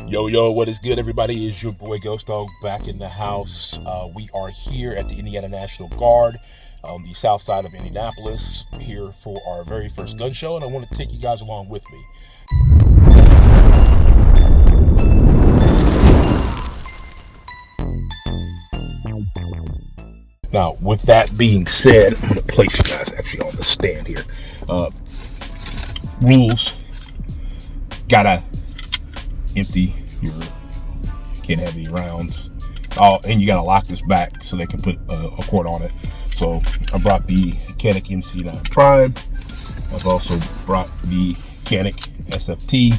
Yo, what is good, everybody? Is your boy Ghost Dog back in the house. We are here at the Indiana National Guard on the south side of Indianapolis, here for our very first gun show, and I want to take you guys along with me. Now, with that being said, I'm going to place you guys actually on the stand here. Rules: gotta empty your, can't have any rounds. Oh, and you gotta lock this back so they can put a cord on it. So I brought the GunNK MC9 Prime. I've also brought the GunNK SFT.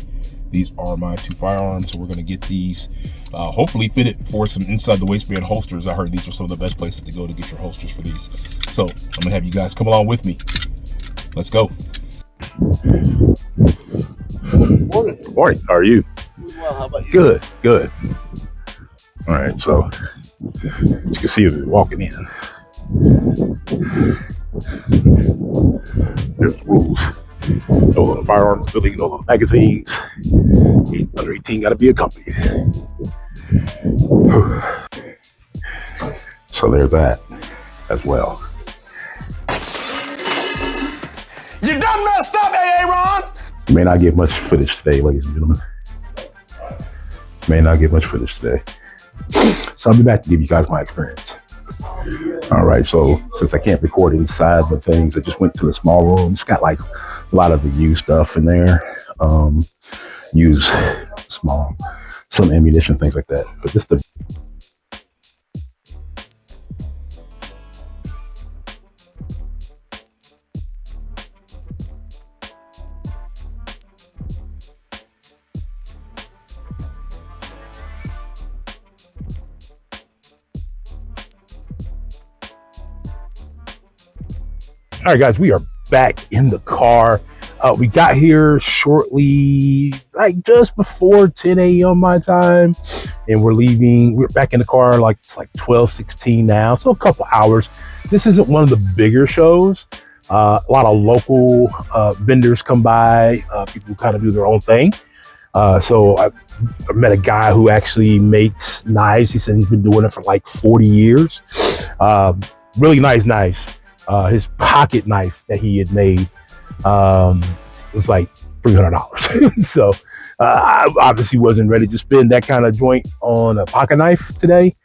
These are my two firearms, so we're gonna get these hopefully fitted for some inside the waistband holsters. I heard these are some of the best places to go to get your holsters for these. So I'm gonna have you guys come along with me. Let's go. Morning. Good morning. How are you? Well, how about you? Good. All right, so as you can see, we're walking in. There's rules. No little firearms building, no little magazines. Under 18 got to be accompanied. So there's that as well. You done messed up, Aaron! May not get much footage today, ladies and gentlemen. May not get much footage today. So I'll be back to give you guys my experience. All right, so since I can't record inside the things, I just went to the small room. It's got like a lot of the used stuff in there. Use some ammunition, things like that. But this the All right, guys, we are back in the car. We got here shortly, like just before 10 a.m. my time, and we're leaving. We're back in the car like it's like 12:16 now, so a couple hours. This isn't one of the bigger shows. A lot of local vendors come by, people who kind of do their own thing. So I met a guy who actually makes knives. He said he's been doing it for like 40 years. Really nice knives. His pocket knife that he had made was like $300. So I obviously wasn't ready to spend that kind of joint on a pocket knife today.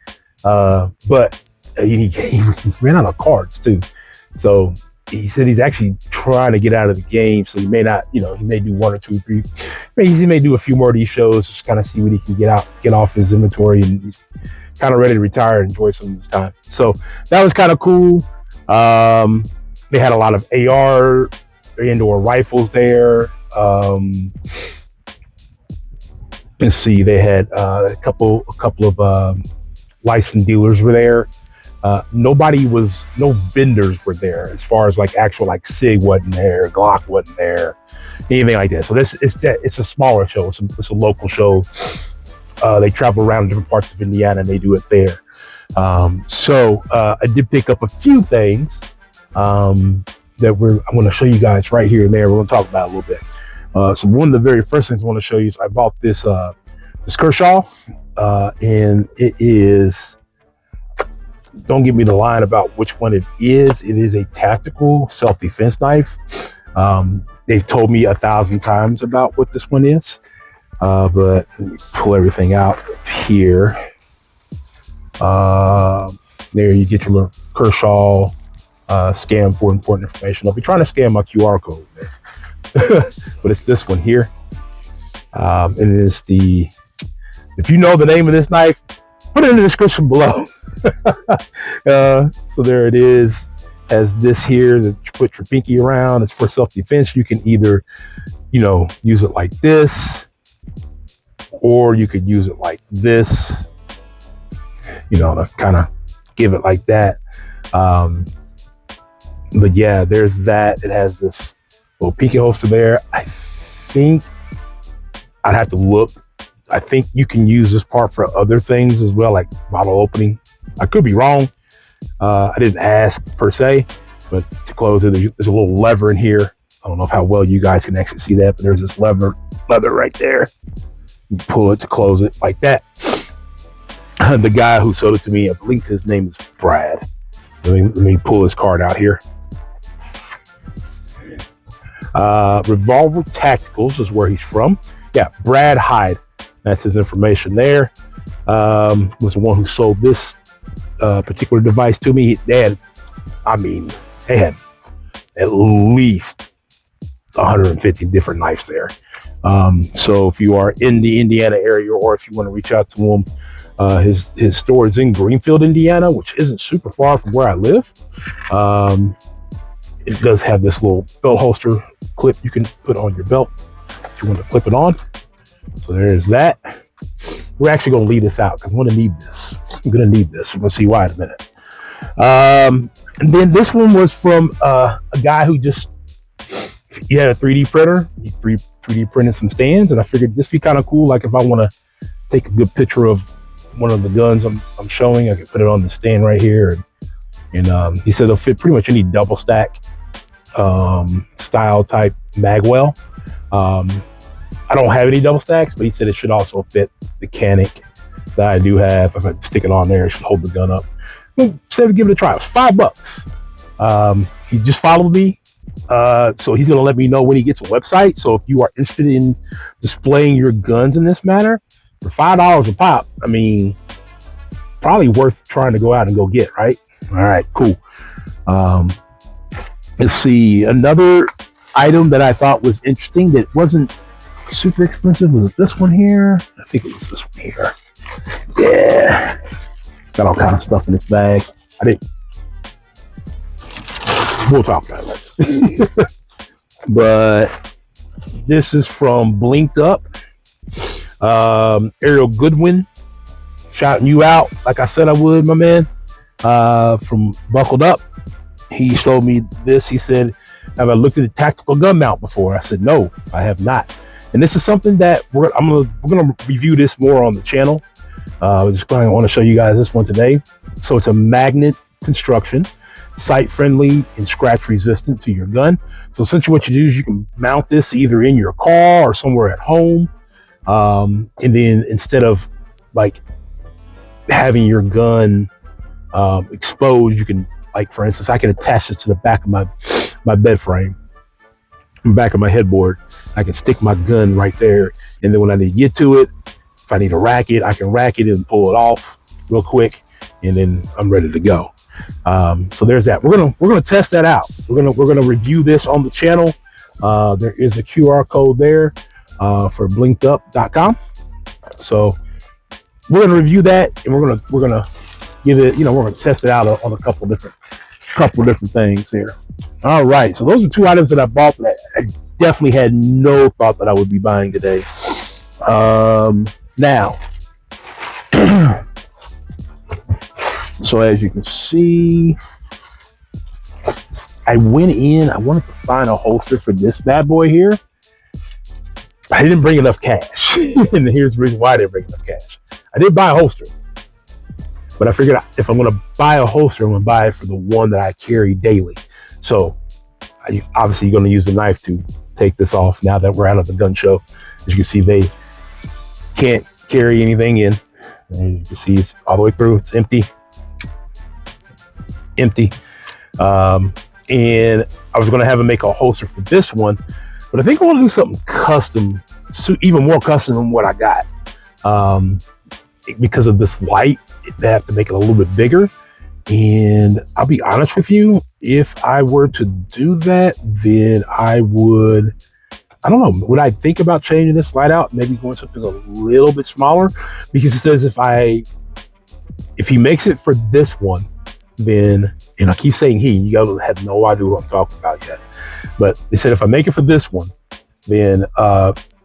But he ran out of cards too. So he said he's actually trying to get out of the game. So he may not, he may do one or two, three. He may do a few more of these shows, just kind of see what he can get off his inventory, and he's kind of ready to retire and enjoy some of his time. So that was kind of cool. They had a lot of AR indoor rifles there. Let's see, they had a couple of licensed dealers were there. No vendors were there as far as like actual like SIG wasn't there, Glock wasn't there, anything like that. So it's a smaller show. It's a local show. They travel around different parts of Indiana and they do it there. So I did pick up a few things that I'm going to show you guys right here and there. We're going to talk about a little bit. So one of the very first things I want to show you is I bought this Kershaw, and it is, don't give me the line about which one it is. It is a tactical self-defense knife. They've told me 1,000 times about what this one is, but let me pull everything out here. There you get your little Kershaw scan for important information. I'll be trying to scan my QR code there. But it's this one here. And it is if you know the name of this knife, put it in the description below. So there it is. Has this here that you put your pinky around. It's for self-defense. You can either, use it like this, or you could use it like this, to kind of give it like that. But yeah, there's that. It has this little pinky holster there. I think I'd have to look. I think you can use this part for other things as well, like bottle opening. I could be wrong. I didn't ask per se, but to close it, there's a little lever in here. I don't know how well you guys can actually see that, but there's this leather right there. You pull it to close it like that. The guy who sold it to me, I believe his name is Brad. Let me pull his card out here. Revolver Tacticals is where he's from. Yeah, Brad Hyde. That's his information there. Was the one who sold this particular device to me. They had at least 150 different knives there. So if you are in the Indiana area, or if you want to reach out to him, his store is in Greenfield, Indiana, which isn't super far from where I live. It does have this little belt holster clip you can put on your belt if you want to clip it on. So there's that. We're actually going to leave this out because I'm going to need this. I'm going to need this. We'll see why in a minute. And then this one was from a guy who he had a 3D printer. He 3D printed some stands, and I figured this would be kind of cool. Like if I want to take a good picture of one of the guns I'm showing, I can put it on the stand right here. And he said they'll fit pretty much any double stack style type magwell. I don't have any double stacks, but he said it should also fit the GunNK that I do have. If I stick it on there, it should hold the gun up. Instead of giving it a try, it was $5. He just followed me. So he's going to let me know when he gets a website. So if you are interested in displaying your guns in this manner, for $5 a pop, I mean, probably worth trying to go out and go get, right? All right, cool. Let's see. Another item that I thought was interesting that wasn't super expensive was this one here. I think it was this one here. Yeah. Got all kind of stuff in this bag. We'll talk about it later. But this is from Blinked Up. Ariel Goodwin, shouting you out like I said I would, my man. From Buckled Up, he sold me this. He said, have I looked at a tactical gun mount before? I said, no, I have not. And this is something that we're gonna review this more on the channel. I want to show you guys this one today. So it's a magnet construction, sight friendly and scratch resistant to your gun. So essentially what you do is you can mount this either in your car or somewhere at home. And then instead of like having your gun exposed, you can, like for instance, I can attach this to the back of my bed frame, back of my headboard. I can stick my gun right there, and then when I need to get to it, if I need to rack it, I can rack it and pull it off real quick, and then I'm ready to go. So there's that. We're gonna test that out. We're gonna review this on the channel. There is a QR code there for blinkedup.com. So we're gonna review that, and we're gonna give it, we're gonna test it out on a couple different things here. All right, so those are two items that I bought that I definitely had no thought that I would be buying today. Now, so as you can see, I went in, I wanted to find a holster for this bad boy here. I didn't bring enough cash. And here's the reason why I didn't bring enough cash. I did buy a holster, but I figured if I'm going to buy a holster, I'm going to buy it for the one that I carry daily. So I obviously going to use the knife to take this off now that we're out of the gun show. As you can see, they can't carry anything in. And you can see it's all the way through. It's empty. And I was going to have him make a holster for this one, but I think I want to do something custom, even more custom than what I got. Because of this light, they have to make it a little bit bigger. And I'll be honest with you, if I were to do that, then I don't know, would I think about changing this light out, maybe going something a little bit smaller? Because it says if he makes it for this one, then, and I keep saying you guys have no idea what I'm talking about yet. But they said if I make it for this one, then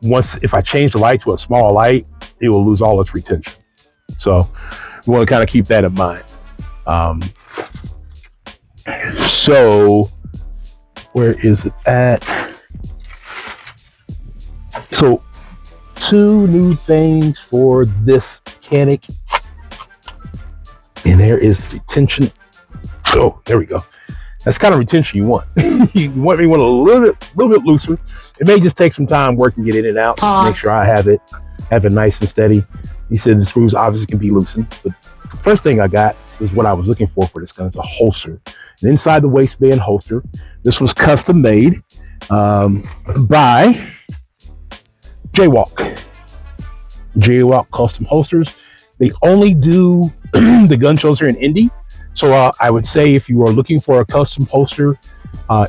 if I change the light to a small light, it will lose all its retention. So we want to kind of keep that in mind. So where is it at? So 2 new things for this mechanic, and there is the retention. Oh, there we go. That's kind of retention you want. You want me one a little bit looser. It may just take some time working it in and out. Make sure I have it have it nice and steady. He said the screws obviously can be loosened, but the first thing I got is what I was looking for this gun. It's a holster, an inside the waistband holster. This was custom made by Jaywalk Custom Holsters. They only do the gun shows here in Indy. So I would say if you are looking for a custom holster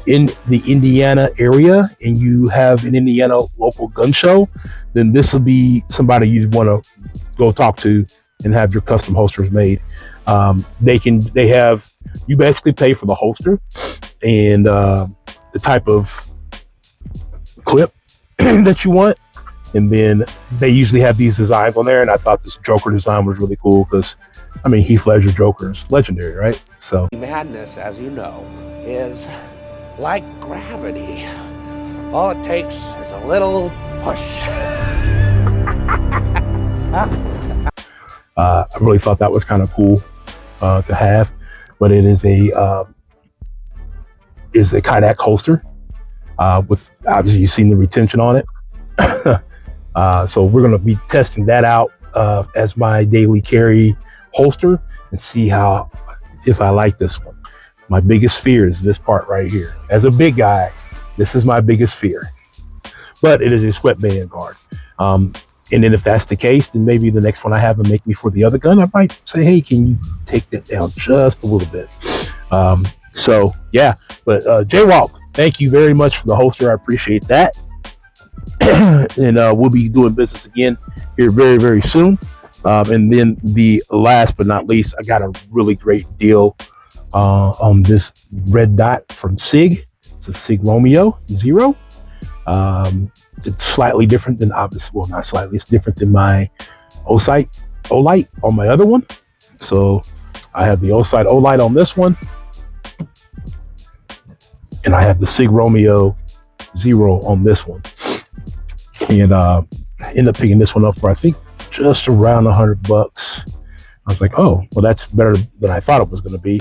in the Indiana area and you have an Indiana local gun show, then this will be somebody you want to go talk to and have your custom holsters made. You basically pay for the holster and the type of clip that you want. And then they usually have these designs on there. And I thought this Joker design was really cool because, I mean, Heath Ledger Joker is legendary, right? So madness, as you know, is like gravity. All it takes is a little push. I really thought that was kind of cool to have, but it is a Kydex holster with obviously you've seen the retention on it. So we're going to be testing that out as my daily carry holster and see if I like this one. My biggest fear is this part right here. As a big guy, this is my biggest fear, but it is a sweatband guard. And then if that's the case, then maybe the next one I have to make me for the other gun, I might say, hey, can you take that down just a little bit? So yeah, but Jaywalk, thank you very much for the holster. I appreciate that. And we'll be doing business again here very, very soon. And then the last but not least, I got a really great deal on this red dot from SIG. It's a SIG Romeo Zero. It's slightly different than not slightly, it's different than my Olight on my other one. So I have the Olight on this one. And I have the SIG Romeo Zero on this one. And I ended up picking this one up for, I think, just around $100. I was like, oh, well, that's better than I thought it was going to be.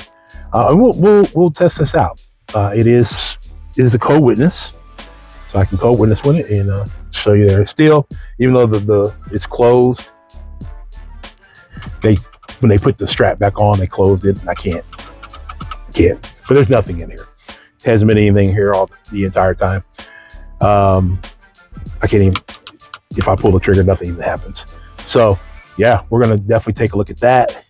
And we'll test this out. It is a code witness. So I can code witness with it and show you there. Still, even though it's closed, when they put the strap back on, they closed it, and I can't. But there's nothing in here. It hasn't been anything here the entire time. I can't even. If I pull the trigger, nothing even happens. So yeah, we're gonna definitely take a look at that.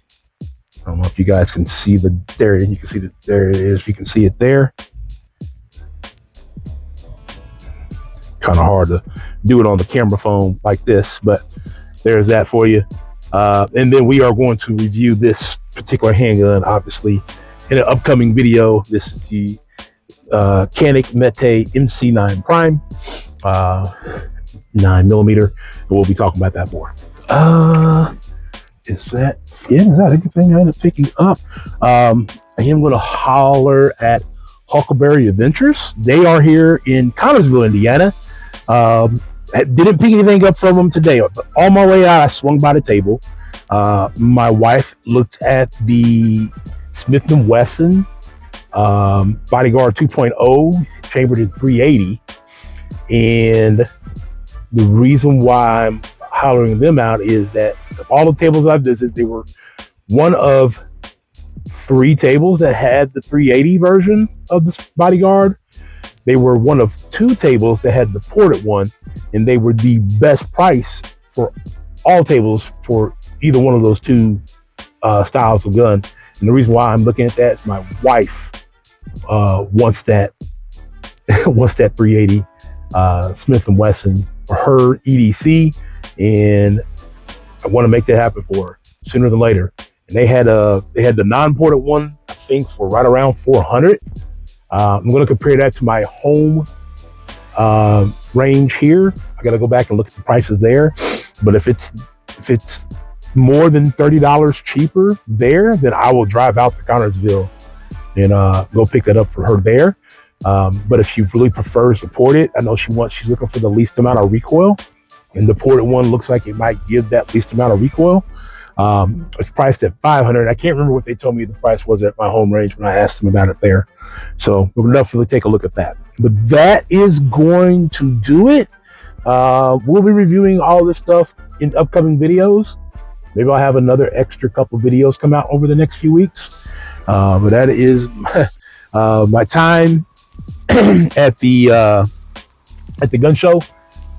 I don't know if you guys can see there. You can see that there it is. You can see it there. Kind of hard to do it on the camera phone like this, but there's that for you. And then we are going to review this particular handgun, obviously, in an upcoming video. This is the GunNKnifeShow MC9 Prime, 9mm, and we'll be talking about that more. Is that everything I ended up picking up? I am going to holler at Huckleberry Adventures. They are here in Connersville, Indiana. Didn't pick anything up from them today, but on my way out, I swung by the table. My wife looked at the Smith & Wesson Bodyguard 2.0 chambered in 380, and the reason why I'm hollering them out is that all the tables I visited, they were one of 3 tables that had the 380 version of this Bodyguard. They were one of 2 tables that had the ported one, and they were the best price for all tables for either one of those 2 styles of gun. And the reason why I'm looking at that is my wife wants that 380 Smith & Wesson for her EDC, and I want to make that happen for her sooner than later. And they had the non-ported one, I think, for right around $400. I'm going to compare that to my home range here. I got to go back and look at the prices there. But if it's more than $30 cheaper there, then I will drive out to Connersville and go pick that up for her there. But if she really prefers the ported, I know she's looking for the least amount of recoil, and the ported one looks like it might give that least amount of recoil. It's priced at $500. I can't remember what they told me the price was at my home range when I asked them about it there. So we'll definitely take a look at that. But that is going to do it. We'll be reviewing all this stuff in upcoming videos. Maybe I'll have another extra couple videos come out over the next few weeks. But that is my time at the gun show.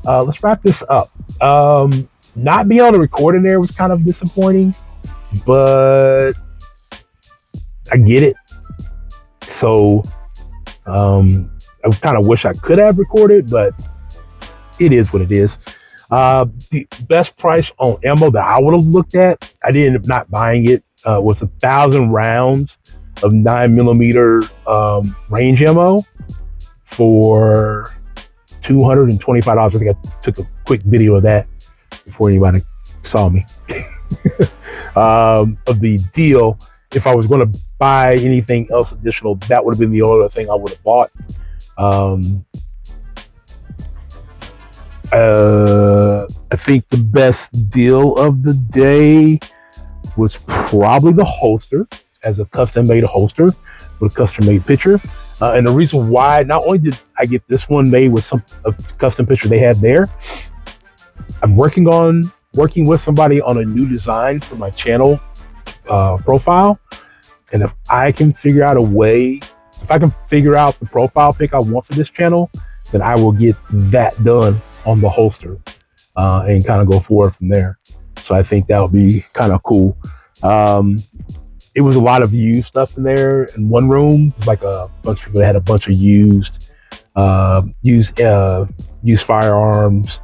Let's wrap this up. Not being able to record in there was kind of disappointing, but I get it. So I kind of wish I could have recorded, but it is what it is. The best price on ammo that I would have looked at, I did end up not buying it, was 1,000 rounds of 9mm range ammo for $225. I think I took a quick video of that before anybody saw me. Of the deal. If I was going to buy anything else additional, that would have been the only other thing I would have bought. I think the best deal of the day was probably the holster, as a custom-made holster with a custom-made picture. And the reason why, not only did I get this one made with a custom picture they had there, I'm working with somebody on a new design for my channel profile. And if I can figure out the profile pic I want for this channel, then I will get that done on the holster and kind of go forward from there. So I think that would be kind of cool. It was a lot of used stuff in there in one room. Like a bunch of people that had a bunch of used firearms,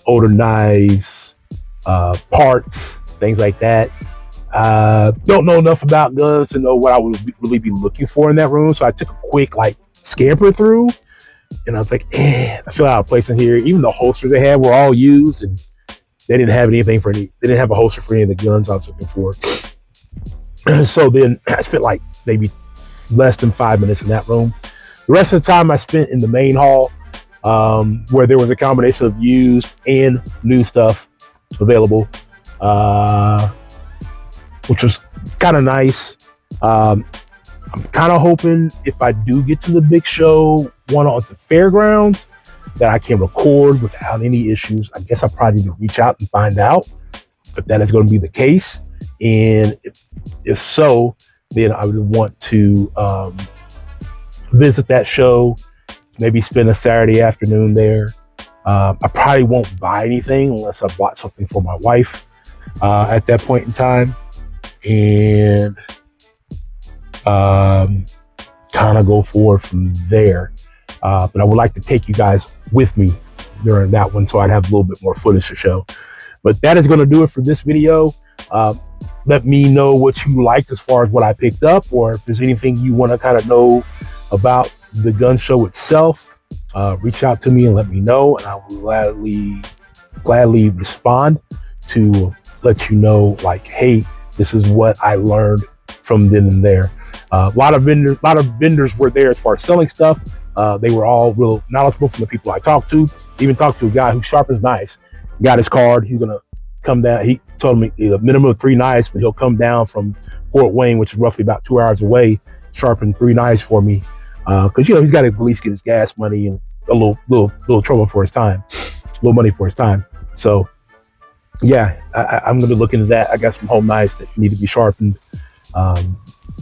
older knives, parts, things like that. Don't know enough about guns to know what I would really be looking for in that room. So I took a quick scamper through, and I was like, I feel out of place in here. Even the holsters they had were all used, and they didn't have they didn't have a holster for any of the guns I was looking for. So then I spent maybe less than 5 minutes in that room. The rest of the time I spent in the main hall, where there was a combination of used and new stuff available, which was kind of nice. I'm kind of hoping if I do get to the big show, one on the fairgrounds, that I can record without any issues. I guess I probably need to reach out and find out if that is going to be the case. And if so, then I would want to visit that show, maybe spend a Saturday afternoon there. I probably won't buy anything unless I bought something for my wife at that point in time. And kind of go forward from there. But I would like to take you guys with me during that one, so I'd have a little bit more footage to show. But that is going to do it for this video. Let me know what you liked as far as what I picked up, or if there's anything you want to kind of know about the gun show itself. Reach out to me and let me know, and I will gladly respond to let you know, hey, this is what I learned from then and there. A lot of vendors were there as far as selling stuff. They were all real knowledgeable from the people I talked to. Even talked to a guy who sharpens knives. Got his card. He's gonna come down. He told me a minimum of 3 knives, but he'll come down from Fort Wayne, which is roughly about 2 hours away, sharpen 3 knives for me. Because he's got to at least get his gas money and a little trouble for his time, a little money for his time. So yeah, I'm gonna be looking at that. I got some home knives that need to be sharpened.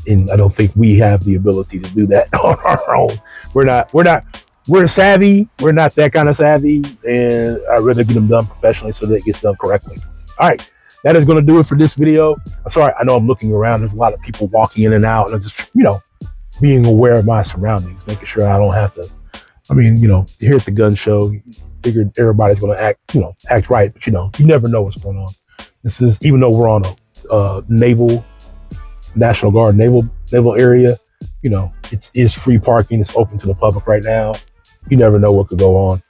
And I don't think we have the ability to do that on our own. We're savvy. We're not that kind of savvy, and I'd rather get them done professionally so that it gets done correctly. All right, that is going to do it for this video. I'm sorry, I know I'm looking around. There's a lot of people walking in and out, and I'm just, being aware of my surroundings, making sure I don't have to. Here at the gun show, figured everybody's going to act right, but you never know what's going on. This is, even though we're on a National Guard naval area, it is free parking. It's open to the public right now. You never know what could go on.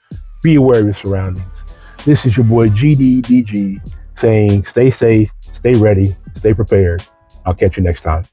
Be aware of your surroundings. This is your boy GDDG saying stay safe, stay ready, stay prepared. I'll catch you next time.